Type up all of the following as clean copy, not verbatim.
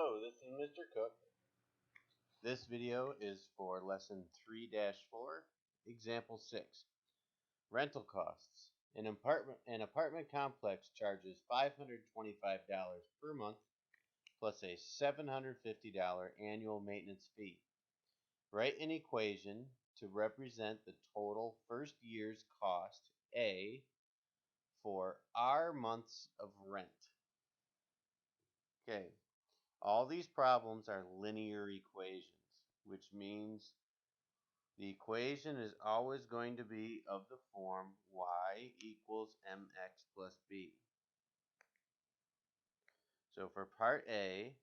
Hello, this is Mr. Cook. This video is for lesson 3-4, example 6. Rental costs. An apartment complex charges $525 per month plus a $750 annual maintenance fee. Write an equation to represent the total first year's cost A for R months of rent. Okay. All these problems are linear equations, which means the equation is always going to be of the form y equals mx plus b. So for part A,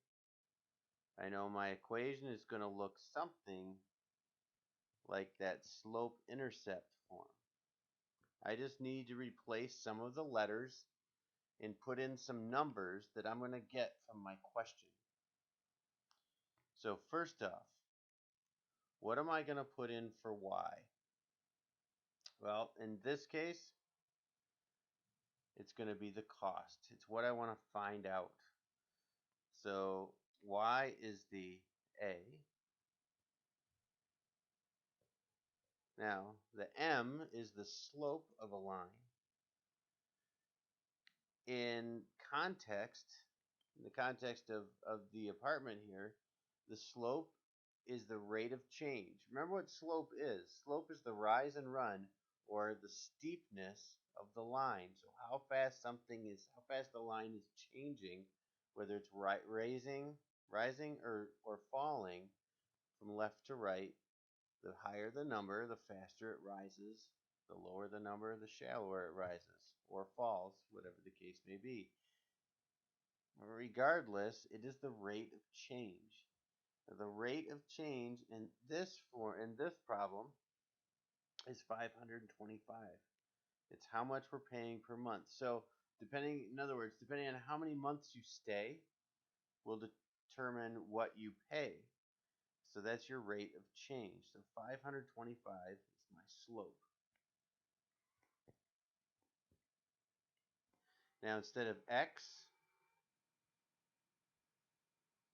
I know my equation is going to look something like that slope-intercept form. I just need to replace some of the letters and put in some numbers that I'm going to get from my question. So first off, what am I going to put in for y? Well, in this case, it's going to be the cost. It's what I want to find out. So y is the A. Now, the m is the slope of a line. In the context of the apartment here, the slope is the rate of change. Remember what slope is. Slope is the rise and run, or the steepness of the line. So how fast the line is changing, whether it's rising or falling from left to right. The higher the number, the faster it rises. The lower the number, the shallower it rises or falls, whatever the case may be. Regardless, it is the rate of change. The rate of change in this problem is 525. It's how much we're paying per month. So depending on how many months you stay will determine what you pay. So that's your rate of change. So 525 is my slope. Now instead of x,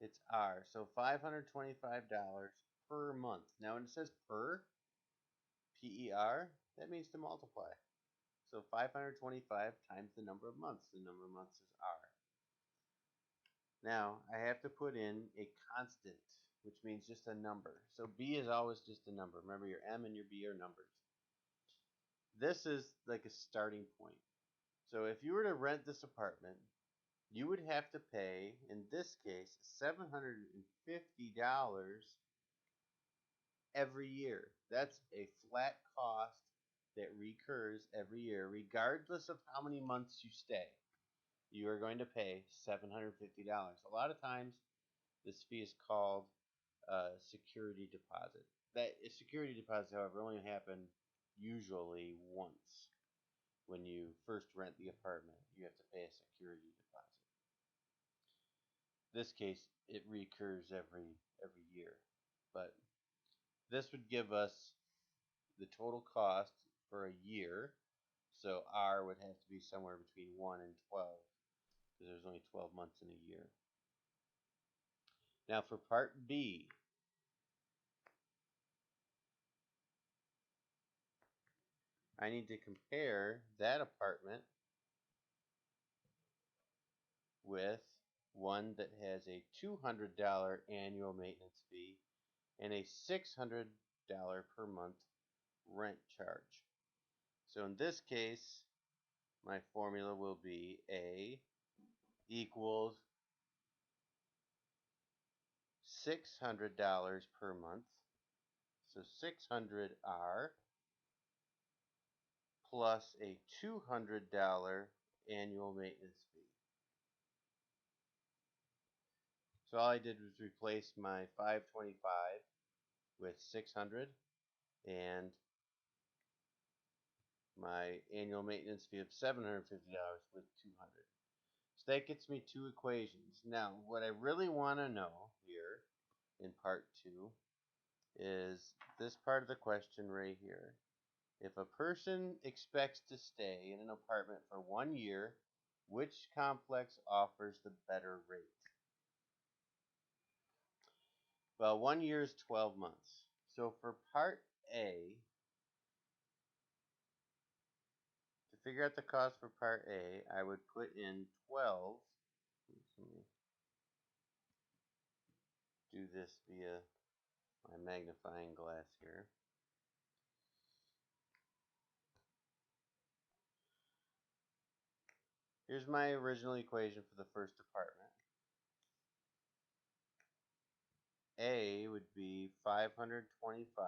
it's r. So $525 per month. Now when it says per, P-E-R, that means to multiply. So 525 times the number of months. The number of months is r. Now I have to put in a constant, which means just a number. So b is always just a number. Remember, your m and your b are numbers. This is like a starting point. So if you were to rent this apartment, you would have to pay, in this case, $750 every year. That's a flat cost that recurs every year, regardless of how many months you stay. You are going to pay $750. A lot of times, this fee is called security deposit. That security deposit, however, only happen usually once. When you first rent the apartment, you have to pay a security deposit. In this case, it recurs every year. But this would give us the total cost for a year. So R would have to be somewhere between 1 and 12, because there's only 12 months in a year. Now for part B, I need to compare that apartment with one that has a $200 annual maintenance fee and a $600 per month rent charge. So in this case, my formula will be A equals $600 per month. So 600R plus a $200 annual maintenance fee. So all I did was replace my 525 with 600 and my annual maintenance fee of $750 with 200. So that gets me two equations. Now, what I really want to know here in part 2 is this part of the question right here. If a person expects to stay in an apartment for 1 year, which complex offers the better rate? Well, 1 year is 12 months. So for part A, to figure out the cost for part A, I would put in 12. Let me do this via my magnifying glass here. Here's my original equation for the first apartment. A would be 525.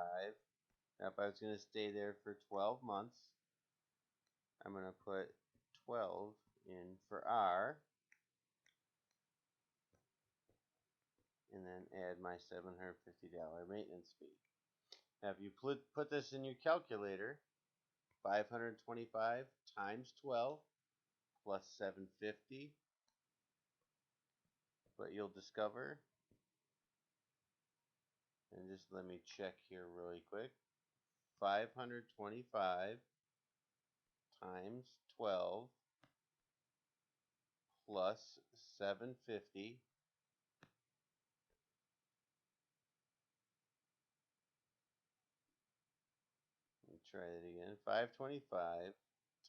Now if I was going to stay there for 12 months, I'm going to put 12 in for R, and then add my $750 maintenance fee. Now if you put this in your calculator, 525 times 12 plus 750, what you'll discover, and just let me check here really quick, 525 times 12 plus 750. Let me try that again. 525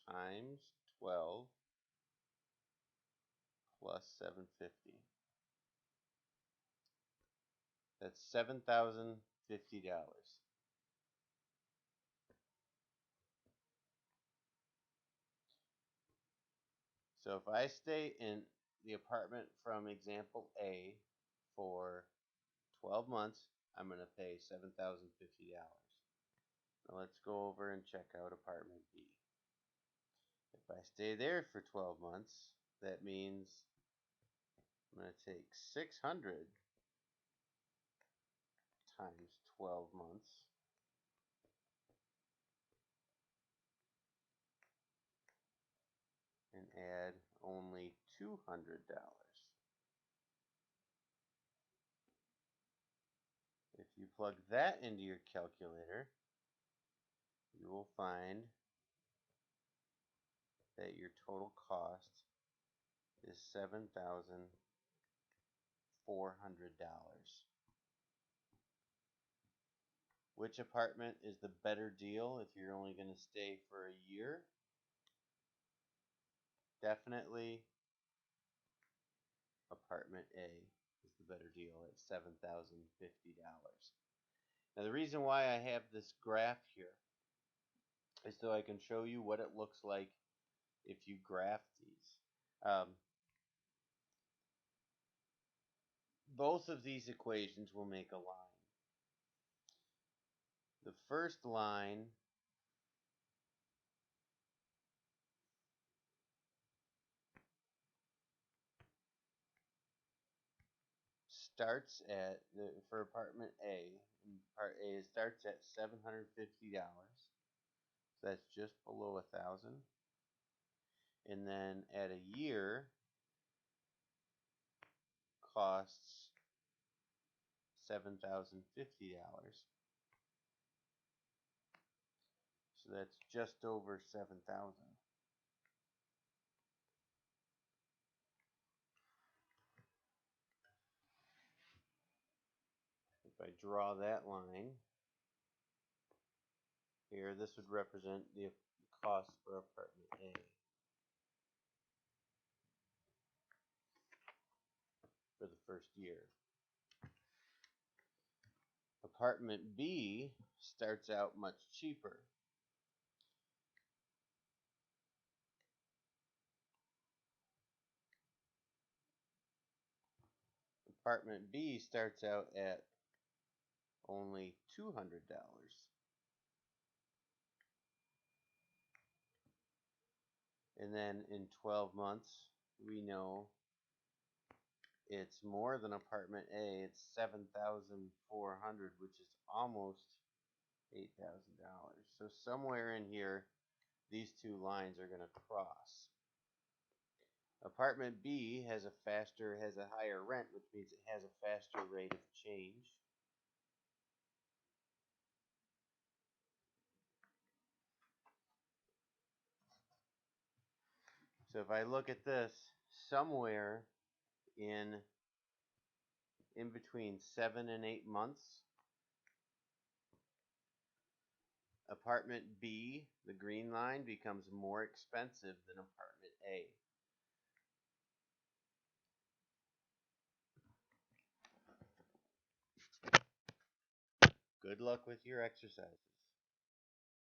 times 12 plus 750. That's $7,050. So if I stay in the apartment from example A for 12 months, I'm going to pay $7,050. Now let's go over and check out apartment B. If I stay there for 12 months, that means I'm going to take 600 times 12 months and add only $200. If you plug that into your calculator, you will find that your total cost is $7,400. Which apartment is the better deal if you're only going to stay for a year? Definitely apartment A is the better deal at $7,050. Now the reason why I have this graph here is so I can show you what it looks like if you graph these. Both of these equations will make a line. The first line starts at, for apartment A, in part A, it starts at $750. So that's just below 1,000. And then at a year costs $7,050. So that's just over 7,000. If I draw that line here, this would represent the cost for apartment A for the first year. Apartment B starts out much cheaper. Apartment B starts out at only $200. And then in 12 months, we know it's more than apartment A. It's $7,400, which is almost $8,000. So somewhere in here, these two lines are going to cross. Apartment B has a higher rent, which means it has a faster rate of change. So if I look at this, somewhere in in between 7 and 8 months, apartment B, the green line, becomes more expensive than apartment A. Good luck with your exercises.